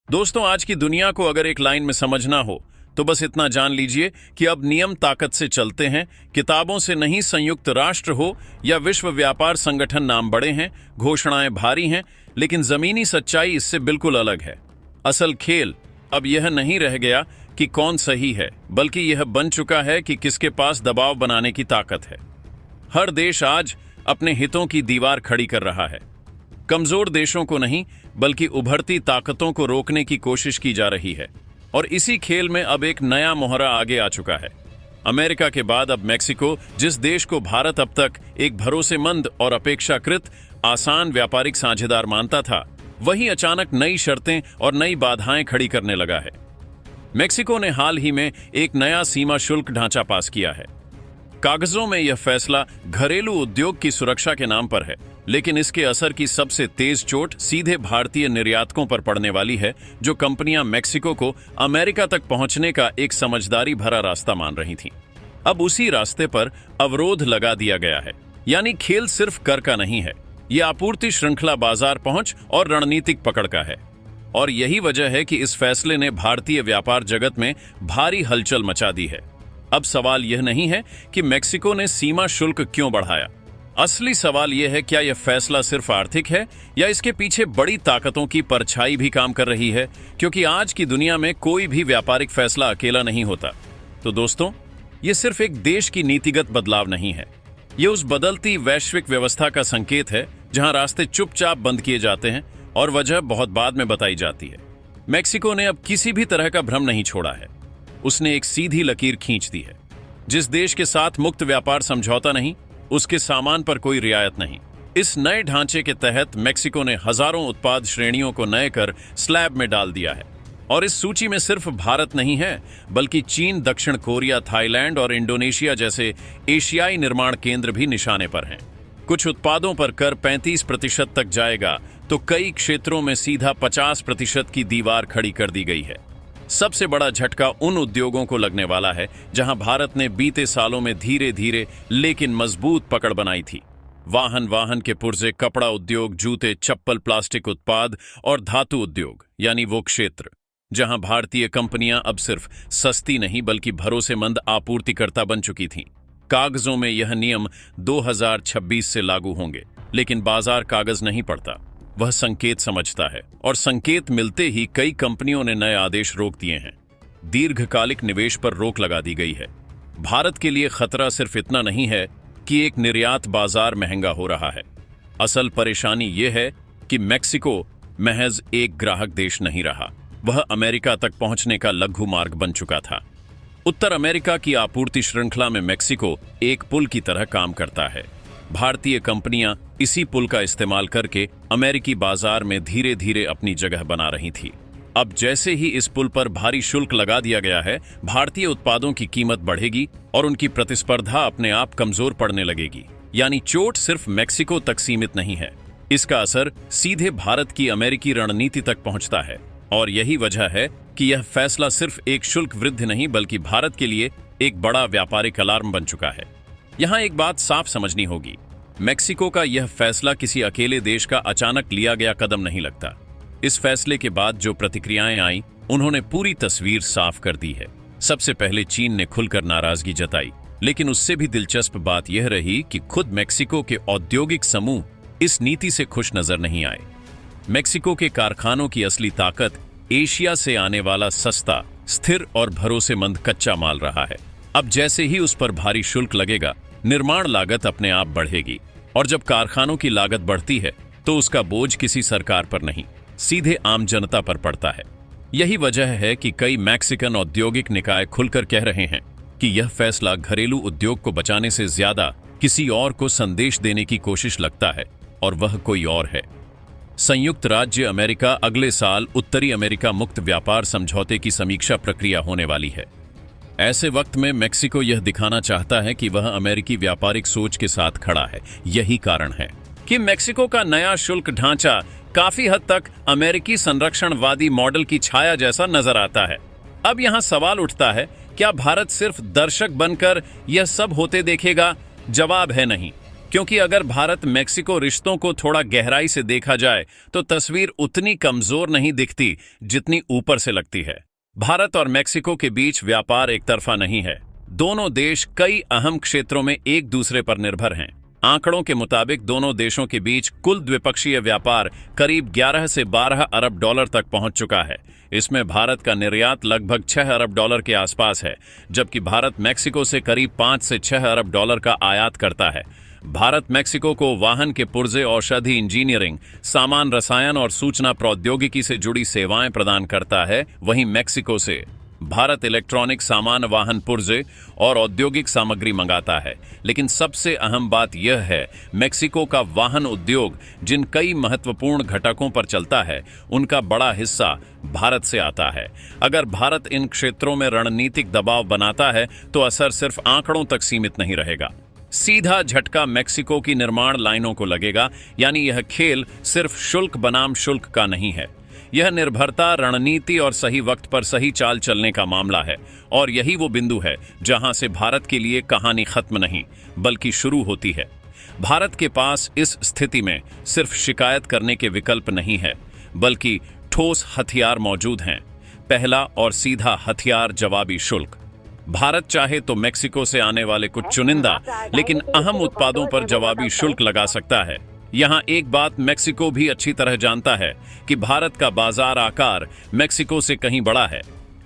दोस्तों, आज की दुनिया को अगर एक लाइन में समझना हो तो बस इतना जान लीजिए कि अब नियम ताकत से चलते हैं, किताबों से नहीं। संयुक्त राष्ट्र हो या विश्व व्यापार संगठन, नाम बड़े हैं, घोषणाएं भारी हैं, लेकिन जमीनी सच्चाई इससे बिल्कुल अलग है। असल खेल अब यह नहीं रह गया कि कौन सही है, बल्कि यह बन चुका है कि किसके पास दबाव बनाने की ताकत है। हर देश आज अपने हितों की दीवार खड़ी कर रहा है। कमजोर देशों को नहीं, बल्कि उभरती ताकतों को रोकने की कोशिश की जा रही है। और इसी खेल में अब एक नया मोहरा आगे आ चुका है। अमेरिका के बाद अब मैक्सिको, जिस देश को भारत अब तक एक भरोसेमंद और अपेक्षाकृत आसान व्यापारिक साझेदार मानता था, वही अचानक नई शर्तें और नई बाधाएं खड़ी करने लगा है। मैक्सिको ने हाल ही में एक नया सीमा शुल्क ढांचा पास किया है। कागजों में यह फैसला घरेलू उद्योग की सुरक्षा के नाम पर है, लेकिन इसके असर की सबसे तेज चोट सीधे भारतीय निर्यातकों पर पड़ने वाली है, जो कंपनियां मैक्सिको को अमेरिका तक पहुंचने का एक समझदारी भरा रास्ता मान रही थीं। अब उसी रास्ते पर अवरोध लगा दिया गया है। यानी खेल सिर्फ कर का नहीं है, यह आपूर्ति श्रृंखला, बाजार पहुंच और रणनीतिक पकड़ का है। और यही वजह है कि इस फैसले ने भारतीय व्यापार जगत में भारी हलचल मचा दी है। अब सवाल यह नहीं है कि मैक्सिको ने सीमा शुल्क क्यों बढ़ाया। असली सवाल यह है, क्या यह फैसला सिर्फ आर्थिक है या इसके पीछे बड़ी ताकतों की परछाई भी काम कर रही है, क्योंकि आज की दुनिया में कोई भी व्यापारिक फैसला अकेला नहीं होता। तो दोस्तों, यह सिर्फ एक देश की नीतिगत बदलाव नहीं है, यह उस बदलती वैश्विक व्यवस्था का संकेत है जहां रास्ते चुपचाप बंद किए जाते हैं और वजह बहुत बाद में बताई जाती है। मैक्सिको ने अब किसी भी तरह का भ्रम नहीं छोड़ा है। उसने एक सीधी लकीर खींच दी है। जिस देश के साथ मुक्त व्यापार समझौता नहीं, उसके सामान पर कोई रियायत नहीं। इस नए ढांचे के तहत मैक्सिको ने हजारों उत्पाद श्रेणियों को नए कर स्लैब में डाल दिया है। और इस सूची में सिर्फ भारत नहीं है, बल्कि चीन, दक्षिण कोरिया, थाईलैंड और इंडोनेशिया जैसे एशियाई निर्माण केंद्र भी निशाने पर हैं। कुछ उत्पादों पर कर 35% तक जाएगा, तो कई क्षेत्रों में सीधा 50% की दीवार खड़ी कर दी गई है। सबसे बड़ा झटका उन उद्योगों को लगने वाला है जहां भारत ने बीते सालों में धीरे धीरे लेकिन मजबूत पकड़ बनाई थी। वाहन के पुर्जे, कपड़ा उद्योग, जूते, चप्पल, प्लास्टिक उत्पाद और धातु उद्योग, यानी वो क्षेत्र जहां भारतीय कंपनियां अब सिर्फ सस्ती नहीं बल्कि भरोसेमंद आपूर्तिकर्ता बन चुकी थीं। कागजों में यह नियम 2026 से लागू होंगे, लेकिन बाजार कागज नहीं पढ़ता, वह संकेत समझता है। और संकेत मिलते ही कई कंपनियों ने नए आदेश रोक दिए हैं। दीर्घकालिक निवेश पर रोक लगा दी गई है। भारत के लिए खतरा सिर्फ इतना नहीं है कि एक निर्यात बाजार महंगा हो रहा है। असल परेशानी यह है कि मैक्सिको महज एक ग्राहक देश नहीं रहा, वह अमेरिका तक पहुंचने का लघु मार्ग बन चुका था। उत्तर अमेरिका की आपूर्ति श्रृंखला में मैक्सिको एक पुल की तरह काम करता है। भारतीय कंपनियां इसी पुल का इस्तेमाल करके अमेरिकी बाजार में धीरे धीरे अपनी जगह बना रही थी। अब जैसे ही इस पुल पर भारी शुल्क लगा दिया गया है, भारतीय उत्पादों की कीमत बढ़ेगी और उनकी प्रतिस्पर्धा अपने आप कमजोर पड़ने लगेगी। यानी चोट सिर्फ मैक्सिको तक सीमित नहीं है, इसका असर सीधे भारत की अमेरिकी रणनीति तक पहुंचता है। और यही वजह है कि यह फैसला सिर्फ एक शुल्क वृद्धि नहीं, बल्कि भारत के लिए एक बड़ा व्यापारिक अलार्म बन चुका है। यहां एक बात साफ समझनी होगी, मैक्सिको का यह फैसला किसी अकेले देश का अचानक लिया गया कदम नहीं लगता। इस फैसले के बाद जो प्रतिक्रियाएं आई, उन्होंने पूरी तस्वीर साफ कर दी है। सबसे पहले चीन ने खुलकर नाराजगी जताई, लेकिन उससे भी दिलचस्प बात यह रही कि खुद मैक्सिको के औद्योगिक समूह इस नीति से खुश नजर नहीं आए। मैक्सिको के कारखानों की असली ताकत एशिया से आने वाला सस्ता, स्थिर और भरोसेमंद कच्चा माल रहा है। अब जैसे ही उस पर भारी शुल्क लगेगा, निर्माण लागत अपने आप बढ़ेगी। और जब कारखानों की लागत बढ़ती है, तो उसका बोझ किसी सरकार पर नहीं, सीधे आम जनता पर पड़ता है। यही वजह है कि कई मैक्सिकन औद्योगिक निकाय खुलकर कह रहे हैं कि यह फैसला घरेलू उद्योग को बचाने से ज्यादा किसी और को संदेश देने की कोशिश लगता है, और वह कोई और है। संयुक्त राज्य अमेरिका अगले साल उत्तरी अमेरिका मुक्त व्यापार समझौते की समीक्षा प्रक्रिया होने वाली है। ऐसे वक्त में मैक्सिको यह दिखाना चाहता है कि वह अमेरिकी व्यापारिक सोच के साथ खड़ा है। यही कारण है कि मैक्सिको का नया शुल्क ढांचा काफी हद तक अमेरिकी संरक्षणवादी मॉडल की छाया जैसा नजर आता है। अब यहां सवाल उठता है, क्या भारत सिर्फ दर्शक बनकर यह सब होते देखेगा? जवाब है नहीं। क्योंकि अगर भारत मैक्सिको रिश्तों को थोड़ा गहराई से देखा जाए तो तस्वीर उतनी कमजोर नहीं दिखती जितनी ऊपर से लगती है। भारत और मैक्सिको के बीच व्यापार एक तरफा नहीं है। दोनों देश कई अहम क्षेत्रों में एक दूसरे पर निर्भर हैं। आंकड़ों के मुताबिक दोनों देशों के बीच कुल द्विपक्षीय व्यापार करीब 11 से 12 अरब डॉलर तक पहुंच चुका है। इसमें भारत का निर्यात लगभग 6 अरब डॉलर के आसपास है, जबकि भारत मैक्सिको से करीब 5 से 6 अरब डॉलर का आयात करता है। भारत मैक्सिको को वाहन के पुर्जे, औषधि, इंजीनियरिंग, सामान, रसायन और सूचना प्रौद्योगिकी से जुड़ी सेवाएं प्रदान करता है। वहीं मैक्सिको से भारत इलेक्ट्रॉनिक सामान, वाहन पुर्जे और औद्योगिक सामग्री मंगाता है। लेकिन सबसे अहम बात यह है, मैक्सिको का वाहन उद्योग जिन कई महत्वपूर्ण घटकों पर चलता है, उनका बड़ा हिस्सा भारत से आता है। अगर भारत इन क्षेत्रों में रणनीतिक दबाव बनाता है तो असर सिर्फ आंकड़ों तक सीमित नहीं रहेगा। सीधा झटका मैक्सिको की निर्माण लाइनों को लगेगा। यानी यह खेल सिर्फ शुल्क बनाम शुल्क का नहीं है। यह निर्भरता, रणनीति और सही वक्त पर सही चाल चलने का मामला है। और यही वो बिंदु है जहां से भारत के लिए कहानी खत्म नहीं बल्कि शुरू होती है। भारत के पास इस स्थिति में सिर्फ शिकायत करने के विकल्प नहीं है, बल्कि ठोस हथियार मौजूद हैं। पहला और सीधा हथियार, जवाबी शुल्क। भारत चाहे तो मैक्सिको से आने वाले कुछ चुनिंदा लेकिन अहम उत्पादों पर जवाबी शुल्क लगा सकता है। यहां एक बात मैक्सिको भी अच्छी तरह जानता है कि भारत का बाजार आकार मैक्सिको से कहीं बड़ा है।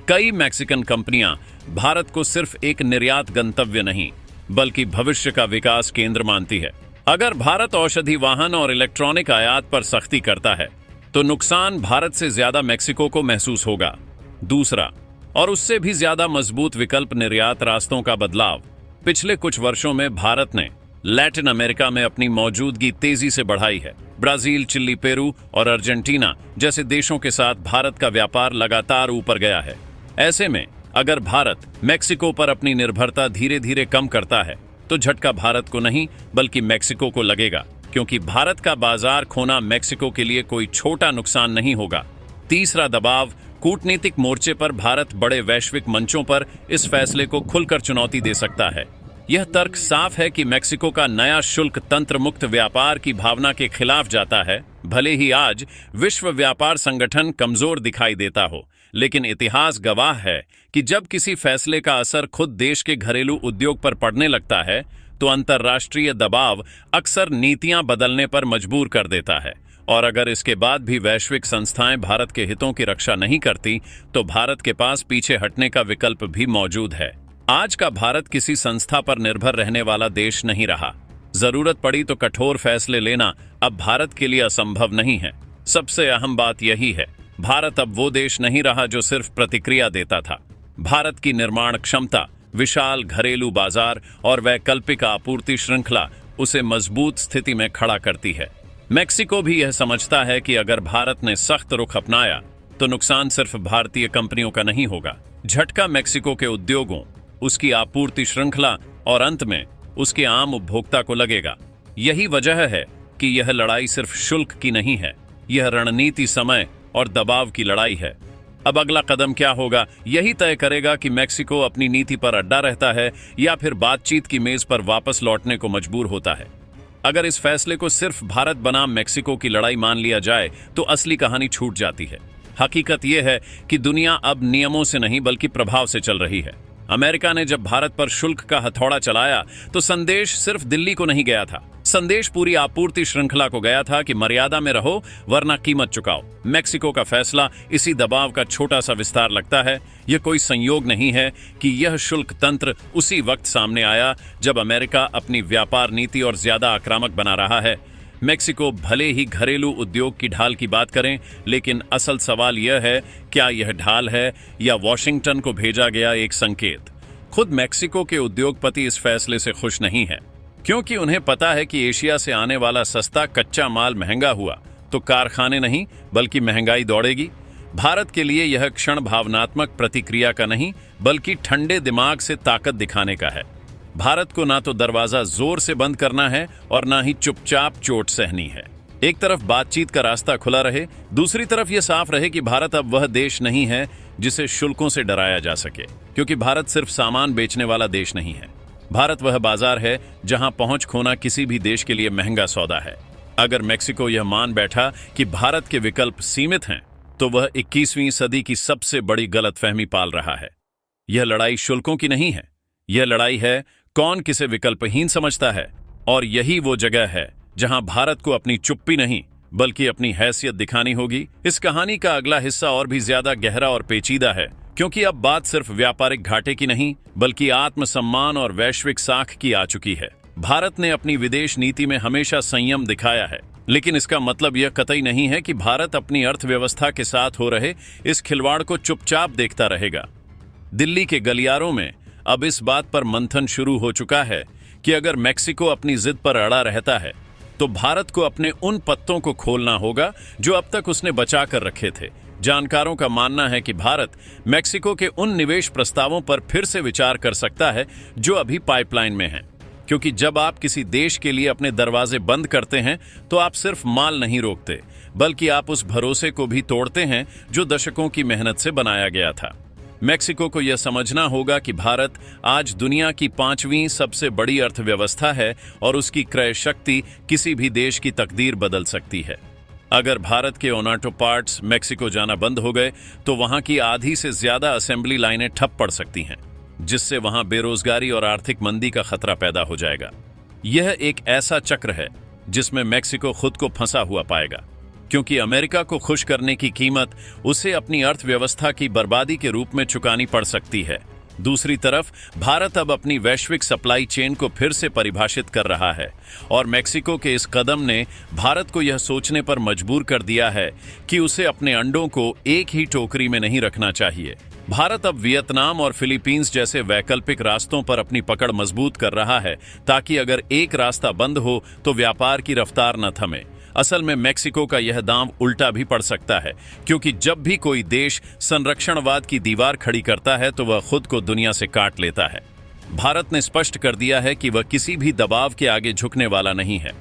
कई मैक्सिकन कंपनियां भारत को सिर्फ एक निर्यात गंतव्य नहीं बल्कि भविष्य का विकास केंद्र मानती है। अगर भारत औषधि, वाहन और इलेक्ट्रॉनिक आयात पर सख्ती करता है तो नुकसान भारत से ज्यादा मैक्सिको को महसूस होगा। दूसरा और उससे भी ज्यादा मजबूत विकल्प, निर्यात रास्तों का बदलाव। पिछले कुछ वर्षों में भारत ने लैटिन अमेरिका में अपनी मौजूदगी तेजी से बढ़ाई है। ब्राजील, चिली, पेरू और अर्जेंटीना जैसे देशों के साथ भारत का व्यापार लगातार ऊपर गया है। ऐसे में अगर भारत मैक्सिको पर अपनी निर्भरता धीरे धीरे कम करता है तो झटका भारत को नहीं बल्कि मैक्सिको को लगेगा, क्योंकि भारत का बाजार खोना मैक्सिको के लिए कोई छोटा नुकसान नहीं होगा। तीसरा दबाव, कूटनीतिक मोर्चे पर भारत बड़े वैश्विक मंचों पर इस फैसले को खुलकर चुनौती दे सकता है। यह तर्क साफ है कि मैक्सिको का नया शुल्क तंत्र मुक्त व्यापार की भावना के खिलाफ जाता है। भले ही आज विश्व व्यापार संगठन कमजोर दिखाई देता हो, लेकिन इतिहास गवाह है कि जब किसी फैसले का असर खुद देश के घरेलू उद्योग पर पड़ने लगता है तो अंतर्राष्ट्रीय दबाव अक्सर नीतियां बदलने पर मजबूर कर देता है। और अगर इसके बाद भी वैश्विक संस्थाएं भारत के हितों की रक्षा नहीं करती तो भारत के पास पीछे हटने का विकल्प भी मौजूद है। आज का भारत किसी संस्था पर निर्भर रहने वाला देश नहीं रहा। जरूरत पड़ी तो कठोर फैसले लेना अब भारत के लिए असंभव नहीं है। सबसे अहम बात यही है, भारत अब वो देश नहीं रहा जो सिर्फ प्रतिक्रिया देता था। भारत की निर्माण क्षमता, विशाल घरेलू बाजार और वैकल्पिक आपूर्ति श्रृंखला उसे मजबूत स्थिति में खड़ा करती है। मैक्सिको भी यह समझता है कि अगर भारत ने सख्त रुख अपनाया तो नुकसान सिर्फ भारतीय कंपनियों का नहीं होगा। झटका मैक्सिको के उद्योगों, उसकी आपूर्ति श्रृंखला और अंत में उसके आम उपभोक्ता को लगेगा। यही वजह है कि यह लड़ाई सिर्फ शुल्क की नहीं है, यह रणनीति, समय और दबाव की लड़ाई है। अब अगला कदम क्या होगा, यही तय करेगा कि मैक्सिको अपनी नीति पर अड्डा रहता है या फिर बातचीत की मेज पर वापस लौटने को मजबूर होता है। अगर इस फैसले को सिर्फ भारत बनाम मैक्सिको की लड़ाई मान लिया जाए तो असली कहानी छूट जाती है। हकीकत यह है कि दुनिया अब नियमों से नहीं बल्कि प्रभाव से चल रही है। अमेरिका ने जब भारत पर शुल्क का हथौड़ा चलाया तो संदेश सिर्फ दिल्ली को नहीं गया था, संदेश पूरी आपूर्ति श्रृंखला को गया था कि मर्यादा में रहो वरना कीमत चुकाओ। मैक्सिको का फैसला इसी दबाव का छोटा सा विस्तार लगता है। यह कोई संयोग नहीं है कि यह शुल्क तंत्र उसी वक्त सामने आया जब अमेरिका अपनी व्यापार नीति और ज्यादा आक्रामक बना रहा है। मैक्सिको भले ही घरेलू उद्योग की ढाल की बात करें, लेकिन असल सवाल यह है, क्या यह ढाल है या वॉशिंगटन को भेजा गया एक संकेत? खुद मैक्सिको के उद्योगपति इस फैसले से खुश नहीं है, क्योंकि उन्हें पता है कि एशिया से आने वाला सस्ता कच्चा माल महंगा हुआ तो कारखाने नहीं बल्कि महंगाई दौड़ेगी। भारत के लिए यह क्षण भावनात्मक प्रतिक्रिया का नहीं बल्कि ठंडे दिमाग से ताकत दिखाने का है। भारत को ना तो दरवाजा जोर से बंद करना है और ना ही चुपचाप चोट सहनी है। एक तरफ बातचीत का रास्ता खुला रहे, दूसरी तरफ यह साफ रहे कि भारत अब वह देश नहीं है जिसे शुल्कों से डराया जा सके, क्योंकि भारत सिर्फ सामान बेचने वाला देश नहीं है, भारत वह बाजार है जहां पहुंच खोना किसी भी देश के लिए महंगा सौदा है। अगर मेक्सिको यह मान बैठा कि भारत के विकल्प सीमित हैं, तो वह 21वीं सदी की सबसे बड़ी गलतफहमी पाल रहा है। यह लड़ाई शुल्कों की नहीं है, यह लड़ाई है कौन किसे विकल्पहीन समझता है। और यही वो जगह है जहां भारत को अपनी चुप्पी नहीं बल्कि अपनी हैसियत दिखानी होगी। इस कहानी का अगला हिस्सा और भी ज्यादा गहरा और पेचीदा है, क्योंकि अब बात सिर्फ व्यापारिक घाटे की नहीं बल्कि आत्मसम्मान और वैश्विक साख की आ चुकी है। भारत ने अपनी विदेश नीति में हमेशा संयम दिखाया है, लेकिन इसका मतलब यह कतई नहीं है कि भारत अपनी अर्थव्यवस्था के साथ हो रहे इस खिलवाड़ को चुपचाप देखता रहेगा। दिल्ली के गलियारों में अब इस बात पर मंथन शुरू हो चुका है कि अगर मेक्सिको अपनी जिद पर अड़ा रहता है तो भारत को अपने उन पत्तों को खोलना होगा जो अब तक उसने बचा कर रखे थे। जानकारों का मानना है कि भारत मेक्सिको के उन निवेश प्रस्तावों पर फिर से विचार कर सकता है जो अभी पाइपलाइन में हैं, क्योंकि जब आप किसी देश के लिए अपने दरवाजे बंद करते हैं तो आप सिर्फ माल नहीं रोकते बल्कि आप उस भरोसे को भी तोड़ते हैं जो दशकों की मेहनत से बनाया गया था। मेक्सिको को यह समझना होगा कि भारत आज दुनिया की 5वीं सबसे बड़ी अर्थव्यवस्था है और उसकी क्रय शक्ति किसी भी देश की तकदीर बदल सकती है। अगर भारत के ऑटो पार्ट्स मेक्सिको जाना बंद हो गए तो वहां की आधी से ज्यादा असेंबली लाइनें ठप पड़ सकती हैं, जिससे वहां बेरोजगारी और आर्थिक मंदी का खतरा पैदा हो जाएगा। यह एक ऐसा चक्र है जिसमें मेक्सिको खुद को फंसा हुआ पाएगा, क्योंकि अमेरिका को खुश करने की कीमत उसे अपनी अर्थव्यवस्था की बर्बादी के रूप में चुकानी पड़ सकती है। दूसरी तरफ भारत अब अपनी वैश्विक सप्लाई चेन को फिर से परिभाषित कर रहा है और मेक्सिको के इस कदम ने भारत को यह सोचने पर मजबूर कर दिया है कि उसे अपने अंडों को एक ही टोकरी में नहीं रखना चाहिए। भारत अब वियतनाम और फिलीपींस जैसे वैकल्पिक रास्तों पर अपनी पकड़ मजबूत कर रहा है, ताकि अगर एक रास्ता बंद हो तो व्यापार की रफ्तार न थमे। असल में मेक्सिको का यह दांव उल्टा भी पड़ सकता है, क्योंकि जब भी कोई देश संरक्षणवाद की दीवार खड़ी करता है तो वह खुद को दुनिया से काट लेता है। भारत ने स्पष्ट कर दिया है कि वह किसी भी दबाव के आगे झुकने वाला नहीं है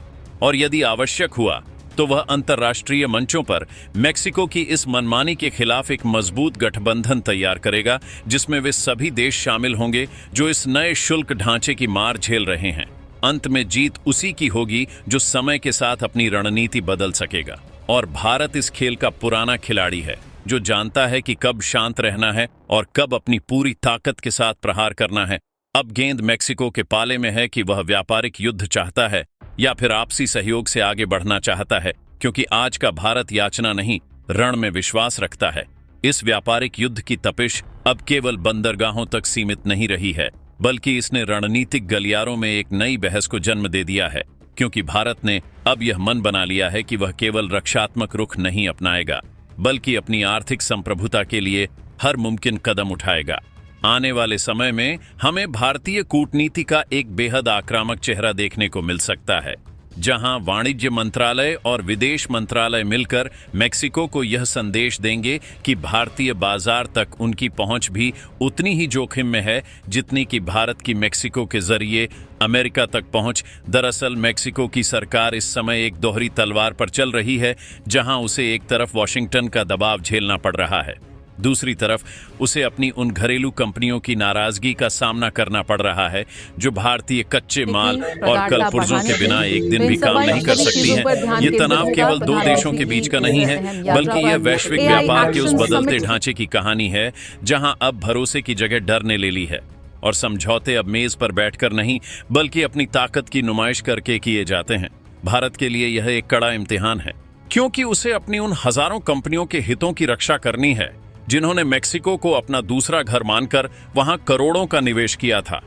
और यदि आवश्यक हुआ तो वह अंतर्राष्ट्रीय मंचों पर मेक्सिको की इस मनमानी के खिलाफ एक मजबूत गठबंधन तैयार करेगा, जिसमें वे सभी देश शामिल होंगे जो इस नए शुल्क ढांचे की मार झेल रहे हैं। अंत में जीत उसी की होगी जो समय के साथ अपनी रणनीति बदल सकेगा। और भारत इस खेल का पुराना खिलाड़ी है, जो जानता है कि कब शांत रहना है और कब अपनी पूरी ताकत के साथ प्रहार करना है। अब गेंद मेक्सिको के पाले में है कि वह व्यापारिक युद्ध चाहता है या फिर आपसी सहयोग से आगे बढ़ना चाहता है, क्योंकि आज का भारत याचना नहीं, रण में विश्वास रखता है। इस व्यापारिक युद्ध की तपिश अब केवल बंदरगाहों तक सीमित नहीं रही है, बल्कि इसने रणनीतिक गलियारों में एक नई बहस को जन्म दे दिया है, क्योंकि भारत ने अब यह मन बना लिया है कि वह केवल रक्षात्मक रुख नहीं अपनाएगा, बल्कि अपनी आर्थिक संप्रभुता के लिए हर मुमकिन कदम उठाएगा। आने वाले समय में हमें भारतीय कूटनीति का एक बेहद आक्रामक चेहरा देखने को मिल सकता है, जहां वाणिज्य मंत्रालय और विदेश मंत्रालय मिलकर मेक्सिको को यह संदेश देंगे कि भारतीय बाजार तक उनकी पहुंच भी उतनी ही जोखिम में है जितनी कि भारत की मेक्सिको के जरिए अमेरिका तक पहुंच। दरअसल मेक्सिको की सरकार इस समय एक दोहरी तलवार पर चल रही है, जहां उसे एक तरफ वॉशिंगटन का दबाव झेलना पड़ रहा है, दूसरी तरफ उसे अपनी उन घरेलू कंपनियों की नाराजगी का सामना करना पड़ रहा है जो भारतीय कच्चे माल और कलपुर्जों के बिना एक दिन भी काम नहीं कर सकती हैं। ये तनाव केवल दो देशों के बीच का नहीं है, बल्कि यह वैश्विक व्यापार के उस बदलते ढांचे की कहानी है जहां अब भरोसे की जगह डर ने ले ली है और समझौते अब मेज पर बैठकर नहीं बल्कि अपनी ताकत की नुमाइश करके किए जाते हैं। भारत के लिए यह एक कड़ा इम्तिहान है, क्योंकि उसे अपनी उन हजारों कंपनियों के हितों की रक्षा करनी है जिन्होंने मेक्सिको को अपना दूसरा घर मानकर वहां करोड़ों का निवेश किया था।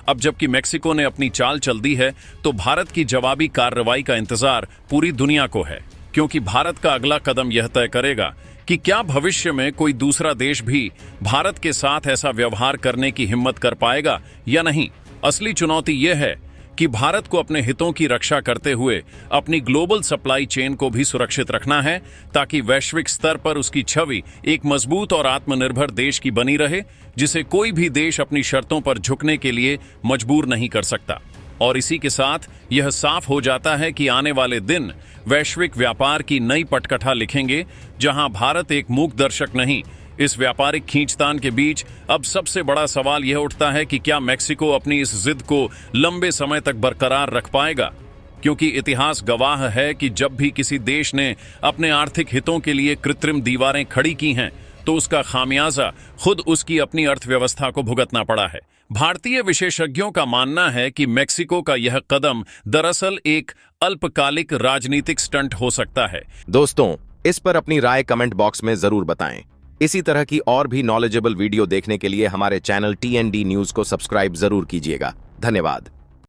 अब जबकि मेक्सिको ने अपनी चाल चल दी है, तो भारत की जवाबी कार्रवाई का इंतजार पूरी दुनिया को है, क्योंकि भारत का अगला कदम यह तय करेगा कि क्या भविष्य में कोई दूसरा देश भी भारत के साथ ऐसा व्यवहार करने की हिम्मत कर पाएगा या नहीं। असली चुनौती यह है कि भारत को अपने हितों की रक्षा करते हुए अपनी ग्लोबल सप्लाई चेन को भी सुरक्षित रखना है, ताकि वैश्विक स्तर पर उसकी छवि एक मजबूत और आत्मनिर्भर देश की बनी रहे, जिसे कोई भी देश अपनी शर्तों पर झुकने के लिए मजबूर नहीं कर सकता। और इसी के साथ यह साफ हो जाता है कि आने वाले दिन वैश्विक व्यापार की नई पटकथा लिखेंगे, जहां भारत एक मूक दर्शक नहीं, इस व्यापारिक खींचतान के बीच अब सबसे बड़ा सवाल यह उठता है कि क्या मेक्सिको अपनी इस जिद को लंबे समय तक बरकरार रख पाएगा, क्योंकि इतिहास गवाह है कि जब भी किसी देश ने अपने आर्थिक हितों के लिए कृत्रिम दीवारें खड़ी की हैं तो उसका खामियाजा खुद उसकी अपनी अर्थव्यवस्था को भुगतना पड़ा है। भारतीय विशेषज्ञों का मानना है कि मेक्सिको का यह कदम दरअसल एक अल्पकालिक राजनीतिक स्टंट हो सकता है। दोस्तों, इस पर अपनी राय कमेंट बॉक्स में जरूर बताएं। इसी तरह की और भी नॉलेजेबल वीडियो देखने के लिए हमारे चैनल TND न्यूज को सब्सक्राइब जरूर कीजिएगा। धन्यवाद।